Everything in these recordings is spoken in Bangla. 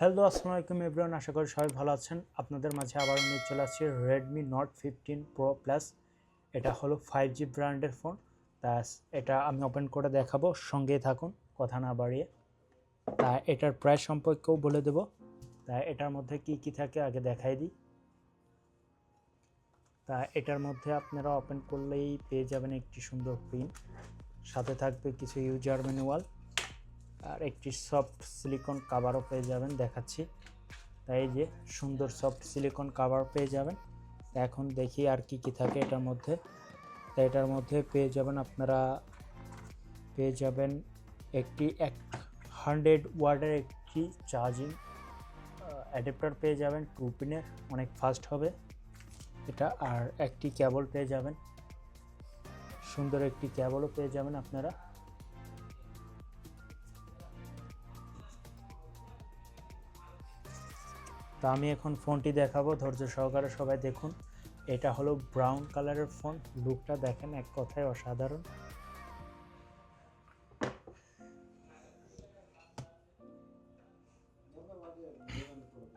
হ্যালো, আসসালামু আলাইকুম এভরিওয়ান। আশা করি সবাই ভালো আছেন। আপনাদের মাঝে আবারও নিয়ে চলে আসছি রেডমি নোট 15 প্রো প্লাস। এটা হলো 5G ব্র্যান্ডের ফোন। তা এটা আমি ওপেন করে দেখাবো, সঙ্গেই থাকুন, কথা না বাড়িয়ে। তা এটার প্রাইস সম্পর্কেও বলে দেব। তা এটার মধ্যে কি কি থাকে আগে দেখাই দিই। তা এটার মধ্যে আপনারা ওপেন করলেই পেয়ে যাবেন একটি সুন্দর প্রিন্ট, সাথে থাকবে কিছু ইউজার ম্যানুয়াল আর একটি সফট সিলিকন কাভারও পেয়ে যাবেন, দেখাচ্ছি। তাই যে সুন্দর সফট সিলিকন কাভার পেয়ে যাবেন। এখন দেখি আর কি কি থাকে এটার মধ্যে। তাই এটার মধ্যে পেয়ে যাবেন আপনারা একটি 100 ওয়াটের একটি চার্জিং অ্যাডাপ্টার পেয়ে যাবেন, 2 পিনের, অনেক ফাস্ট হবে এটা। আর একটি কেবল পেয়ে যাবেন, সুন্দর একটি কেবলও পেয়ে যাবেন আপনারা। তো আমি এখন ফোনটি দেখাবো, ধৈর্য সহকারে সবাই দেখুন। এটা হলো ব্রাউন কালারের ফোন। লুকটা দেখেন, এক কথায় অসাধারণ।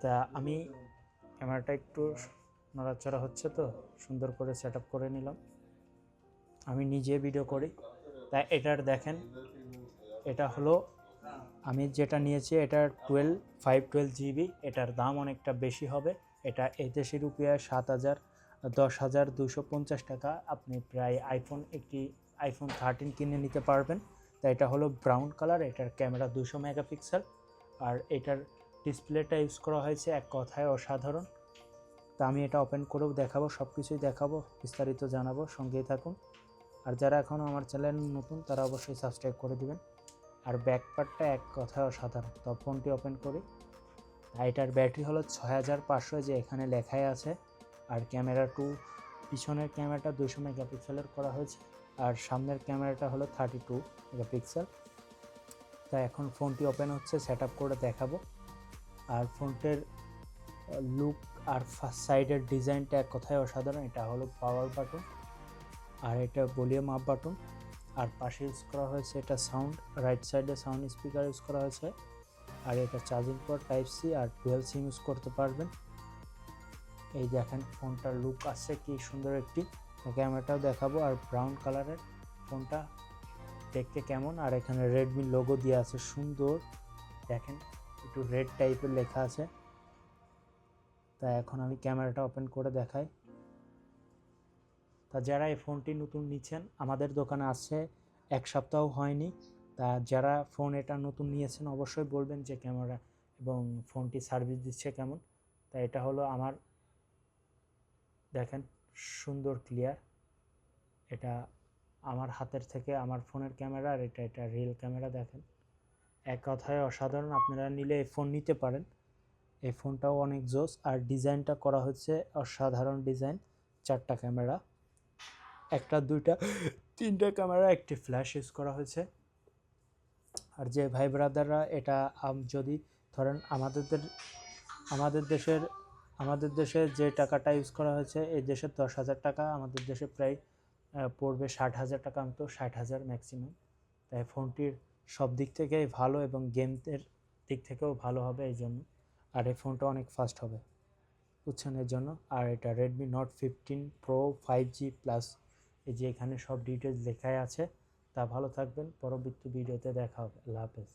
তা আমি ক্যামেরাটা একটু নড়াচড়া হচ্ছে, তো সুন্দর করে সেট আপ করে নিলাম। আমি নিজে ভিডিও করি। তাই এটার দেখেন, এটা হলো আমি যেটা নিয়েছি, এটা 512 জিবি। এটার দাম অনেকটা বেশি হবে। এটা এই দেশি রুপিয়ায় 10,250 টাকা। আপনি প্রায় একটি আইফোন 13 কিনে নিতে পারবেন। তাই এটা হলো ব্রাউন কালার। এটার ক্যামেরা 200 মেগাপিক্সেল। আর এটার ডিসপ্লেটা ইউজ করা হয়েছে, এক কথায় অসাধারণ। তা আমি এটা ওপেন করেও দেখাবো, সব কিছুই দেখাবো, বিস্তারিত জানাবো, সঙ্গেই থাকুন। আর যারা এখনও আমার চ্যানেল নতুন তারা অবশ্যই সাবস্ক্রাইব করে দিবেন। আর ব্যাকপার্টটা এক কথায় অসাধারণ। তো ফোনটি ওপেন করি। এটার ব্যাটারি হলো 6500, যে এখানে লেখাই আছে। আর পিছনের ক্যামেরাটা 200 মেগাপিক্সেলের করা হয়েছে। আর সামনের ক্যামেরাটা হলো 32 মেগাপিক্সেল। তা এখন ফোনটি ওপেন হচ্ছে, সেট আপ করে দেখাবো। আর ফোনটির লুক আর ফার্স্ট সাইডের ডিজাইনটা এক কথায় অসাধারণ। এটা হলো পাওয়ার বাটন, আর এটা ভলিউম আপ বাটন। আর পাশে ইউজ করা হয়েছে এটা সাউন্ড, রাইট সাইডে সাউন্ড স্পিকার ইউজ করা হয়েছে। আর এটা চার্জিং পোর্ট টাইপ সি, আর ডুয়াল সিম ইউজ করতে পারবেন। এই দেখেন ফোনটার লুক আছে কি সুন্দর একটি। ক্যামেরাটাও দেখাবো। আর ব্রাউন কালারের ফোনটা দেখতে কেমন। আর এখানে রেডমি লোগো দিয়ে আছে, সুন্দর দেখেন, একটু রেড টাইপের লেখা আছে। তা এখন আমি ক্যামেরাটা ওপেন করে দেখাই। তা যারা এই ফোনটি নতুন নিচ্ছেন, আমাদের দোকানে আসছে 1 সপ্তাহ হয়নি। তা যারা ফোন এটা নতুন নিয়েছেন অবশ্যই বলবেন যে ক্যামেরা এবং ফোনটি সার্ভিস দিচ্ছে কেমন। তা এটা হলো আমার, দেখেন সুন্দর ক্লিয়ার। এটা আমার হাতের থেকে আমার ফোনের ক্যামেরা, আর এটা রিয়েল ক্যামেরা। দেখেন এক কথায় অসাধারণ। আপনারা নিলে এই ফোন নিতে পারেন। এই ফোনটাও অনেক জোস। আর ডিজাইনটা করা হচ্ছে অসাধারণ ডিজাইন। 4টা ক্যামেরা, একটা, দুইটা, 3টা ক্যামেরা, একটি ফ্ল্যাশ ইউজ করা হয়েছে। আর যে ভাই ব্রাদাররা এটা যদি ধরেন আমাদের দেশে যে টাকাটা ইউজ করা হয়েছে, এই দেশের 10,000 টাকা, আমাদের দেশে প্রায় পড়বে 60,000 টাকা, তো 60,000 ম্যাক্সিমাম। তাই ফোনটির সব দিক থেকেই ভালো, এবং গেমের দিক থেকেও ভালো হবে এই জন্য। আর এই ফোনটা অনেক ফাস্ট হবে, বুঝছেন, এর জন্য। আর এটা Redmi note 15 pro 5G plus. এই যে এখানে সব ডিটেলস লেখাই আছে। তা ভালো থাকবেন, পরবর্তী ভিডিওতে দেখা হবে। আল্লাহ হাফেজ।